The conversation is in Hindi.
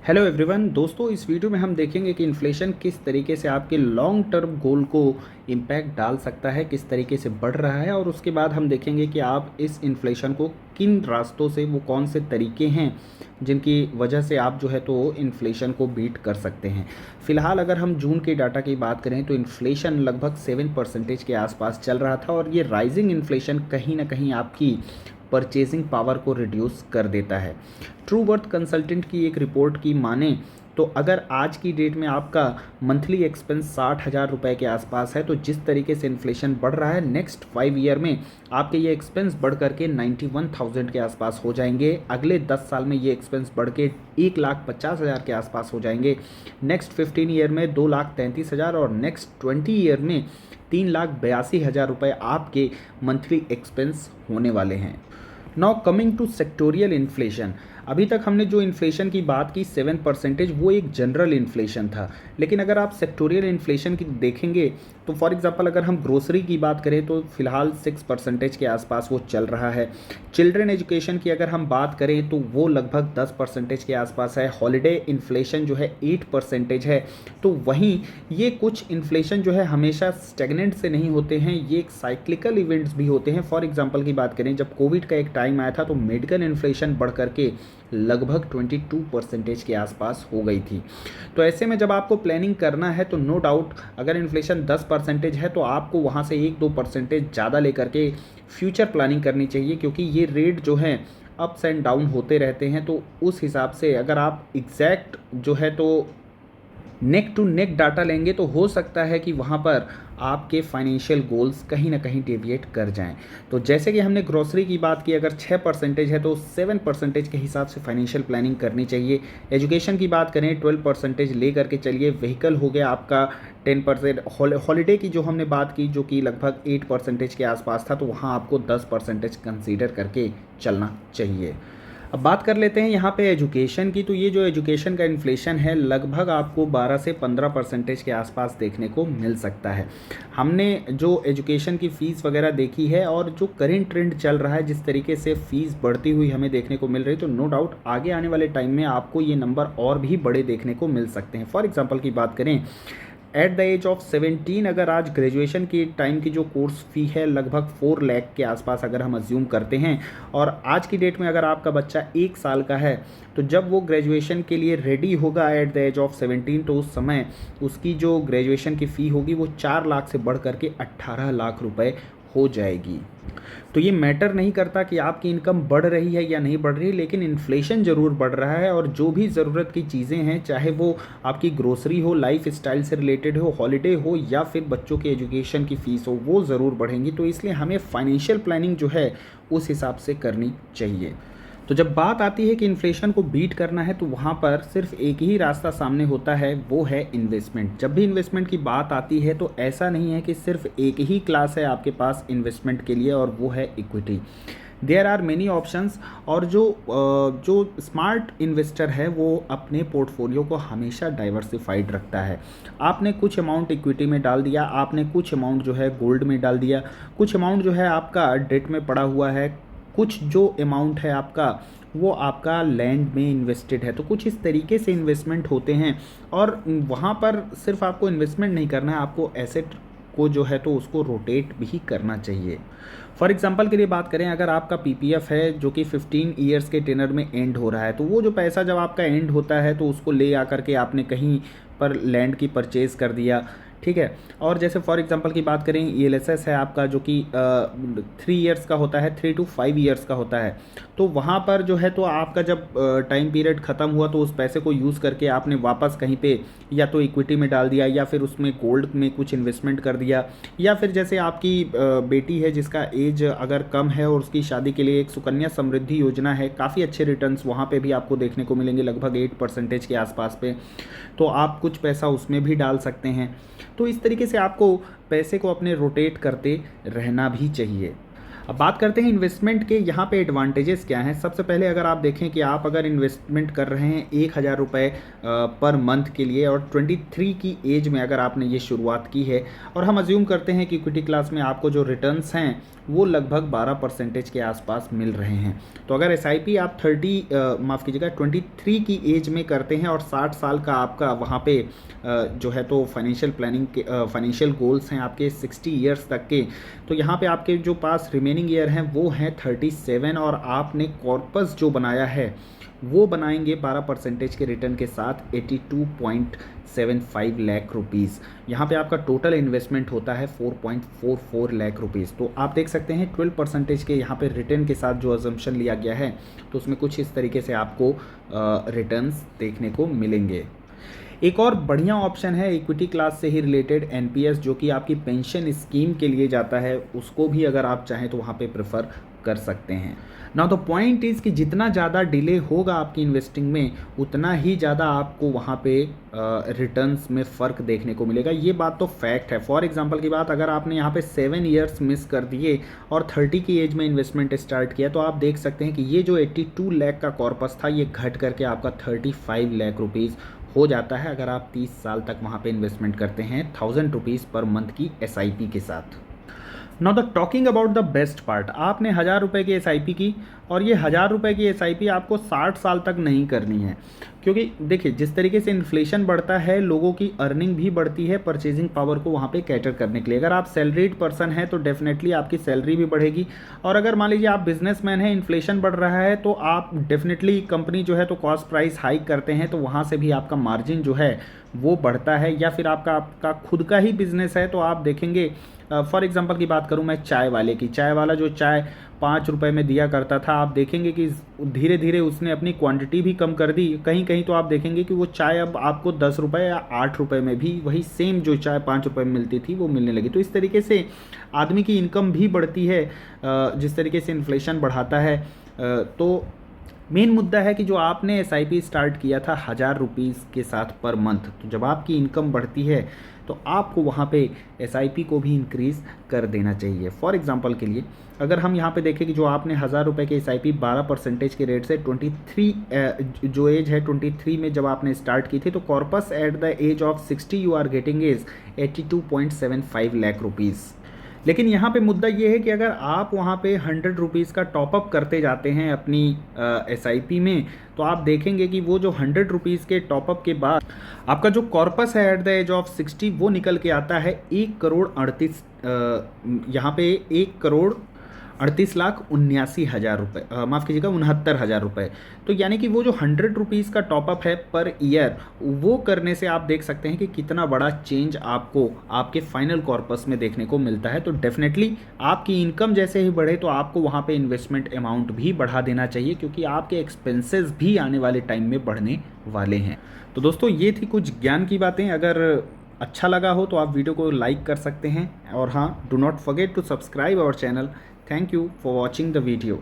हेलो एवरीवन दोस्तों, इस वीडियो में हम देखेंगे कि इन्फ्लेशन किस तरीके से आपके लॉन्ग टर्म गोल को इम्पैक्ट डाल सकता है, किस तरीके से बढ़ रहा है। और उसके बाद हम देखेंगे कि आप इस इन्फ्लेशन को किन रास्तों से, वो कौन से तरीके हैं जिनकी वजह से आप जो है तो इन्फ्लेशन को बीट कर सकते हैं। फिलहाल अगर हम जून के डाटा की बात करें तो इन्फ्लेशन लगभग 7% के आसपास चल रहा था, और ये राइजिंग इन्फ्लेशन कहीं ना कहीं आपकी परचेजिंग पावर को रिड्यूस कर देता है। ट्रू वर्थ कंसल्टेंट की एक रिपोर्ट की माने तो अगर आज की डेट में आपका मंथली एक्सपेंस 60,000 रुपये के आसपास है, तो जिस तरीके से इन्फ्लेशन बढ़ रहा है, नेक्स्ट 5 ईयर में आपके ये एक्सपेंस बढ़ करके 91,000 के आसपास हो जाएंगे। अगले 10 साल में ये एक्सपेंस बढ़ के 1,50,000 के आसपास हो जाएंगे। नेक्स्ट 15 ईयर में 2,33,000 और नेक्स्ट 20 ईयर में 3,82,000 रुपये आपके मंथली एक्सपेंस होने वाले हैं। Now coming to sectorial inflation, अभी तक हमने जो इन्फ्लेशन की बात की 7%, वो एक जनरल इन्फ्लेशन था। लेकिन अगर आप सेक्टोरियल इन्फ्लेशन की देखेंगे तो फॉर एग्जांपल अगर हम ग्रोसरी की बात करें तो फिलहाल 6% के आसपास वो चल रहा है। चिल्ड्रन एजुकेशन की अगर हम बात करें तो वो लगभग 10% के आसपास है। हॉलीडे इन्फ्लेशन जो है 8% है। तो वहीं ये कुछ इन्फ्लेशन जो है हमेशा स्टेगनेंट से नहीं होते हैं, ये एक साइक्लिकल इवेंट्स भी होते हैं। फॉर एग्जांपल की बात करें, जब कोविड का एक टाइम आया था तो मेडिकल इन्फ्लेशन बढ़ करके लगभग 22% के आसपास हो गई थी। तो ऐसे में जब आपको प्लानिंग करना है तो नो डाउट अगर इन्फ्लेशन 10% है तो आपको वहाँ से 1-2% ज़्यादा लेकर के फ्यूचर प्लानिंग करनी चाहिए, क्योंकि ये रेट जो है अप्स एंड डाउन होते रहते हैं। तो उस हिसाब से अगर आप एग्जैक्ट जो है तो नेक टू नेक डाटा लेंगे तो हो सकता है कि वहाँ पर आपके फाइनेंशियल गोल्स कहीं ना कहीं डेविएट कर जाएं। तो जैसे कि हमने ग्रोसरी की बात की, अगर 6% है तो 7% के हिसाब से फाइनेंशियल प्लानिंग करनी चाहिए। एजुकेशन की बात करें 12% ले करके चलिए। व्हीकल हो गया आपका 10%। हॉलीडे की जो हमने बात की जो कि लगभग 8% के आसपास था, तो वहाँ आपको 10% कंसीडर करके चलना चाहिए। अब बात कर लेते हैं यहाँ पे एजुकेशन की। तो ये जो एजुकेशन का इन्फ्लेशन है लगभग आपको 12 से 15% के आसपास देखने को मिल सकता है। हमने जो एजुकेशन की फ़ीस वगैरह देखी है और जो करेंट ट्रेंड चल रहा है, जिस तरीके से फ़ीस बढ़ती हुई हमें देखने को मिल रही है, तो नो डाउट आगे आने वाले टाइम में आपको ये नंबर और भी बड़े देखने को मिल सकते हैं। फॉर एग्जाम्पल की बात करें, एट द एज ऑफ 17 अगर आज ग्रेजुएशन की टाइम की जो कोर्स फ़ी है लगभग 4 लाख के आसपास अगर हम अज्यूम करते हैं, और आज की डेट में अगर आपका बच्चा 1 साल का है तो जब वो ग्रेजुएशन के लिए रेडी होगा एट द एज ऑफ 17, तो उस समय उसकी जो ग्रेजुएशन की फ़ी होगी वो 4 लाख से बढ़ करके 18 लाख रुपए हो जाएगी। तो ये मैटर नहीं करता कि आपकी इनकम बढ़ रही है या नहीं बढ़ रही, लेकिन इन्फ्लेशन ज़रूर बढ़ रहा है। और जो भी ज़रूरत की चीज़ें हैं, चाहे वो आपकी ग्रोसरी हो, लाइफ स्टाइल से रिलेटेड हो, हॉलीडे हो, या फिर बच्चों के एजुकेशन की फ़ीस हो, वो ज़रूर बढ़ेंगी। तो इसलिए हमें फाइनेंशियल प्लानिंग जो है उस हिसाब से करनी चाहिए। तो जब बात आती है कि इन्फ्लेशन को बीट करना है तो वहाँ पर सिर्फ एक ही रास्ता सामने होता है, वो है इन्वेस्टमेंट। जब भी इन्वेस्टमेंट की बात आती है तो ऐसा नहीं है कि सिर्फ एक ही क्लास है आपके पास इन्वेस्टमेंट के लिए, और वो है equity. There are many options. और जो स्मार्ट इन्वेस्टर है वो अपने पोर्टफोलियो को हमेशा डाइवर्सिफाइड रखता है। आपने कुछ अमाउंट इक्विटी में डाल दिया, आपने कुछ अमाउंट जो है गोल्ड में डाल दिया, कुछ अमाउंट जो है आपका डेट में पड़ा हुआ है, कुछ जो अमाउंट है आपका वो आपका लैंड में इन्वेस्टेड है। तो कुछ इस तरीके से इन्वेस्टमेंट होते हैं, और वहाँ पर सिर्फ आपको इन्वेस्टमेंट नहीं करना है, आपको एसेट को जो है तो उसको रोटेट भी करना चाहिए। फॉर एग्जांपल के लिए बात करें, अगर आपका पीपीएफ है जो कि 15 ईयर्स के टेनर में एंड हो रहा है, तो वो जो पैसा जब आपका एंड होता है तो उसको ले आकर के आपने कहीं पर लैंड की परचेज़ कर दिया, ठीक है। और जैसे फॉर एग्जांपल की बात करें, ईएलएसएस है आपका जो कि 3 ईयर्स का होता है, 3 to 5 ईयर्स का होता है। तो वहाँ पर जो है तो आपका जब टाइम पीरियड ख़त्म हुआ तो उस पैसे को यूज़ करके आपने वापस कहीं पे या तो इक्विटी में डाल दिया, या फिर उसमें गोल्ड में कुछ इन्वेस्टमेंट कर दिया, या फिर जैसे आपकी बेटी है जिसका एज अगर कम है और उसकी शादी के लिए एक सुकन्या समृद्धि योजना है, काफ़ी अच्छे रिटर्न्स वहाँ पे भी आपको देखने को मिलेंगे, लगभग 8% के आसपास पे। तो आप कुछ पैसा उसमें भी डाल सकते हैं। तो इस तरीके से आपको पैसे को अपने रोटेट करते रहना भी चाहिए। अब बात करते हैं इन्वेस्टमेंट के यहाँ पे एडवांटेजेस क्या हैं। सबसे पहले अगर आप देखें कि आप अगर इन्वेस्टमेंट कर रहे हैं 1,000 रुपये पर मंथ के लिए और 23 की एज में अगर आपने ये शुरुआत की है और हम अज्यूम करते हैं कि इक्विटी क्लास में आपको जो रिटर्न्स हैं वो लगभग 12% के आसपास मिल रहे हैं। तो अगर SIP आप 23 की एज में करते हैं और 60 साल का आपका वहाँ पे जो है तो फाइनेंशियल प्लानिंग के फाइनेंशियल गोल्स हैं आपके 60 ईयर्स तक के, तो यहाँ पे आपके जो पास रिमेनिंग ईयर हैं वो हैं 37 और आपने कॉर्पस जो बनाया है वो बनाएंगे 12% के रिटर्न के साथ 82.75 लाख रुपीज़। यहाँ पे आपका टोटल इन्वेस्टमेंट होता है 4.44 लाख रुपीज़। तो आप देख सकते हैं 12% के यहाँ पे रिटर्न के साथ जो अजम्पशन लिया गया है तो उसमें कुछ इस तरीके से आपको रिटर्न्स देखने को मिलेंगे। एक और बढ़िया ऑप्शन है इक्विटी क्लास से ही रिलेटेड NPS, जो कि आपकी पेंशन स्कीम के लिए जाता है, उसको भी अगर आप चाहें तो वहाँ पे प्रेफर कर सकते हैं। नाउ द पॉइंट इज़ कि जितना ज़्यादा डिले होगा आपकी इन्वेस्टिंग में उतना ही ज़्यादा आपको वहाँ पे रिटर्न्स में फ़र्क देखने को मिलेगा। ये बात तो फैक्ट है। फॉर एग्जांपल की बात, अगर आपने यहाँ पे 7 ईयर्स मिस कर दिए और 30 की एज में इन्वेस्टमेंट स्टार्ट किया तो आप देख सकते हैं कि ये जो 82 लाख का कॉर्पस था ये घट करके आपका 35 लाख रुपीज़ हो जाता है अगर आप 30 साल तक वहाँ पे इन्वेस्टमेंट करते हैं 1000 रुपीज़ पर मंथ की SIP के साथ। Now the talking about the best part, आपने 1000 रुपये की SIP की और ये 1000 रुपये की SIP आपको 60 साल तक नहीं करनी है, क्योंकि देखिए जिस तरीके से इन्फ्लेशन बढ़ता है लोगों की अर्निंग भी बढ़ती है परचेजिंग पावर को वहाँ पे कैटर करने के लिए। अगर आप सैलरीड पर्सन हैं तो डेफिनेटली आपकी सैलरी भी बढ़ेगी, और अगर मान लीजिए आप बिजनेसमैन हैं, इन्फ्लेशन बढ़ रहा है तो आप डेफिनेटली कंपनी जो है तो कॉस्ट प्राइस हाइक करते हैं तो वहाँ से भी आपका मार्जिन जो है वो बढ़ता है। या फिर आपका खुद का ही बिजनेस है तो आप देखेंगे, फॉर एग्जांपल की बात करूं मैं चाय वाले की, चाय वाला जो चाय 5 रुपए में दिया करता था, आप देखेंगे कि धीरे धीरे उसने अपनी क्वांटिटी भी कम कर दी। कहीं कहीं तो आप देखेंगे कि वो चाय अब आपको 10 रुपये या 8 रुपये में भी वही सेम जो चाय 5 रुपये में मिलती थी वो मिलने लगी। तो इस तरीके से आदमी की इनकम भी बढ़ती है जिस तरीके से इन्फ्लेशन बढ़ाता है। तो मेन मुद्दा है कि जो आपने SIP स्टार्ट किया था 1000 रुपीज़ के साथ पर मंथ, तो जब आपकी इनकम बढ़ती है तो आपको वहाँ पे SIP को भी इंक्रीज़ कर देना चाहिए। फॉर एग्जांपल के लिए अगर हम यहाँ पे देखें कि जो आपने 1000 रुपये के SIP 12% के रेट से 23 जो एज है 23 में जब आपने स्टार्ट की थी तो corpus at the age of 60 you are getting is 82.75 lakh rupees. लेकिन यहाँ पे मुद्दा ये है कि अगर आप वहाँ पे 100 रुपीज़ का टॉपअप करते जाते हैं अपनी SIP में तो आप देखेंगे कि वो जो 100 रुपीज़ के टॉपअप के बाद आपका जो कॉर्पस है एट द एज ऑफ 60 वो निकल के आता है 1,38,00,000 यहाँ पे 1,38,79,000 रुपये, माफ़ कीजिएगा 69,000 रुपये। तो यानी कि वो जो 100 रुपीज़ का टॉपअप है पर ईयर वो करने से आप देख सकते हैं कि कितना बड़ा चेंज आपको आपके फाइनल कॉर्पस में देखने को मिलता है। तो डेफिनेटली आपकी इनकम जैसे ही बढ़े तो आपको वहाँ पे इन्वेस्टमेंट अमाउंट भी बढ़ा देना चाहिए, क्योंकि आपके एक्सपेंसेस भी आने वाले टाइम में बढ़ने वाले हैं। तो दोस्तों ये थी कुछ ज्ञान की बातें। अगर अच्छा लगा हो तो आप वीडियो को लाइक कर सकते हैं, और हाँ, do not forget to subscribe our channel. Thank you for watching the video.